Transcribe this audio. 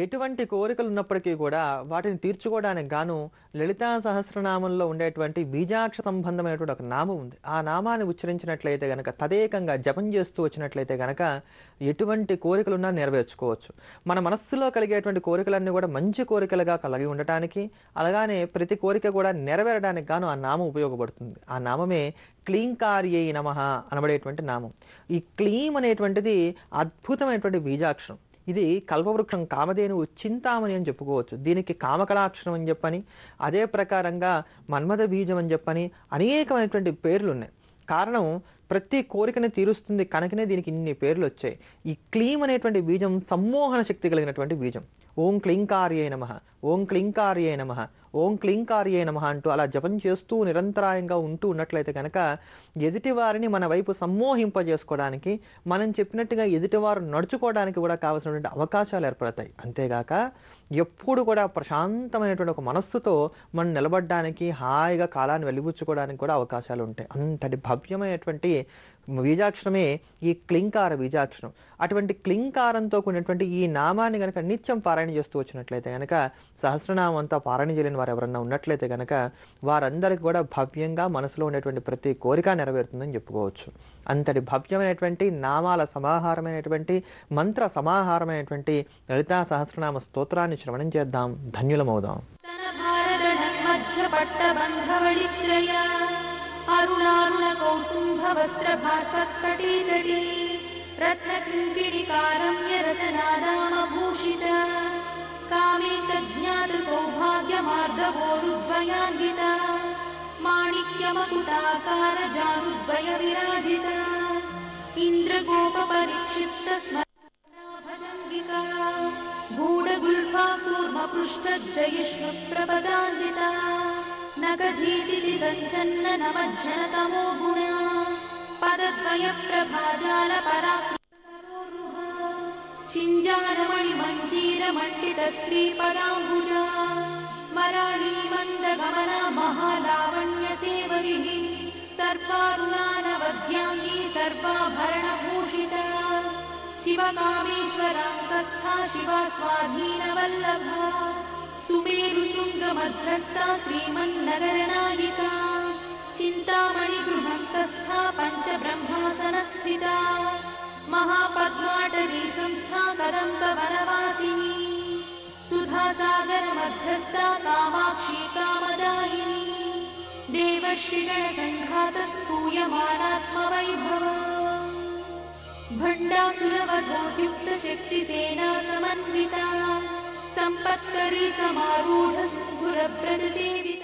ఎటువంటి కోరికలు ఉన్నప్పటికీ కూడా వాటిని తీర్చుకోవడానికి గాను లలితా సహస్రనామంలో ఉండేటువంటి బీజాక్ష సంబంధమైనటువంటి ఒక నామం ఉంది. ఆ నామాన్ని ఉచ్చరించినట్లయితే గనక తదేకంగా జపం చేస్తూ వచ్చినట్లయితే గనక ఎటువంటి కోరికలున్నా నెరవేర్చుకోవచ్చు. మన మనస్సులో కలిగేటువంటి కోరికలన్నీ కూడా మంచి కోరికలుగా కలిగి ఉండటానికి, అలాగానే ప్రతి కోరిక కూడా నెరవేరడానికి గాను ఆ నామం ఉపయోగపడుతుంది. ఆ నామమే క్లీంకార్యై నమః అనబడేటువంటి నామం. ఈ క్లీం అనేటువంటిది అద్భుతమైనటువంటి బీజాక్షరం. ఇది కల్పవృక్షం కామధేనువు చింతామణి అని చెప్పుకోవచ్చు. దీనికి కామకళాక్షరం అని చెప్పని, అదే ప్రకారంగా మన్మథ బీజం అని చెప్పని అనేకమైనటువంటి పేర్లు ఉన్నాయి. కారణం ప్రతి కోరికని తీరుస్తుంది కనుకనే దీనికి ఇన్ని పేర్లు వచ్చాయి. ఈ క్లీం అనేటువంటి బీజం సమ్మోహన శక్తి కలిగినటువంటి బీజం. ఓం క్లీంకార్యై నమః, ఓం క్లీంకార్యై నమః, ఓం క్లీంకార్యై నమః అంటూ అలా జపం చేస్తూ నిరంతరాయంగా ఉంటూ ఉన్నట్లయితే కనుక ఎదుటివారిని మన వైపు సమ్మోహింపజేసుకోవడానికి, మనం చెప్పినట్టుగా ఎదుటివారు నడుచుకోవడానికి కూడా కావాల్సినటువంటి అవకాశాలు ఏర్పడతాయి. అంతేగాక ఎప్పుడు కూడా ప్రశాంతమైనటువంటి ఒక మనస్సుతో మనం నిలబడడానికి, హాయిగా కాలాన్ని వెలిబుచ్చుకోవడానికి కూడా అవకాశాలు ఉంటాయి. అంతటి భవ్యమైనటువంటి బీజాక్షరమే ఈ క్లింకార బీజాక్షరం. అటువంటి క్లింకారంతో కూడినటువంటి ఈ నామాన్ని కనుక నిత్యం పారాయణ చేస్తూ వచ్చినట్లయితే కనుక, సహస్రనామం అంతా పారాయణ చేయలేని వారు ఎవరన్నా ఉన్నట్లయితే కనుక వారందరికీ కూడా భవ్యంగా మనసులో ఉండేటువంటి ప్రతి కోరిక నెరవేరుతుందని చెప్పుకోవచ్చు. అంతటి భవ్యమైనటువంటి నామాల సమాహారమైనటువంటి మంత్ర సమాహారమైనటువంటి లలితా సహస్రనామ స్తోత్రాన్ని శ్రవణం చేద్దాం, ధన్యులమవుదాం. అరుణారుణ కౌసుంభ వస్త్ర భాస్వత్కటీ తటీ రత్నకింకిణికారమ్య రసనాదామభూషిత కామేశ జ్ఞాత సౌభాగ్య మార్గవోరుద్వయాన్విత మాణిక్యమకుటాకార జానుద్వయ విరాజిత ఇంద్రగోప పరిక్షిప్త స్మరణాభజంగిక గూఢగుల్ఫా కూర్మ పృష్ఠ జయిష్ణు ప్రపదాన్విత నగధీతి సంచన్న నమజ్జనతమో గుణ పదద్వయ ప్రభాజాల పరాకృత సరోరుహ చింజారమణి మంజీర మండిత శ్రీపదాంబుజ మరాళీ మందగమన మహాలావణ్య సేవరి సర్వారుణానవద్యాంగీ సర్వాభరణ భూషిత శివకామేశ్వరాంకస్థా శివా స్వాధీన వల్లభ సుమేరు శృంగమధ్రస్థా శ్రీమన్నగరనాయికా చింతామణి గృహంతస్థా పంచబ్రహ్మాసనస్థితా మహాపద్మాటవీ సంస్థా కదంబ వనవాసిని సుధాసాగర మధ్యస్థా కామాక్షి కామదాయిని దేవర్షిగణ సంఘాత స్థూయమానాత్మ వైభవ భండాసురవధోద్యుక్త శక్తి సేనా సమన్వితా సంపత్కరీ సమారూఢ సింధుర బ్రజ సేవి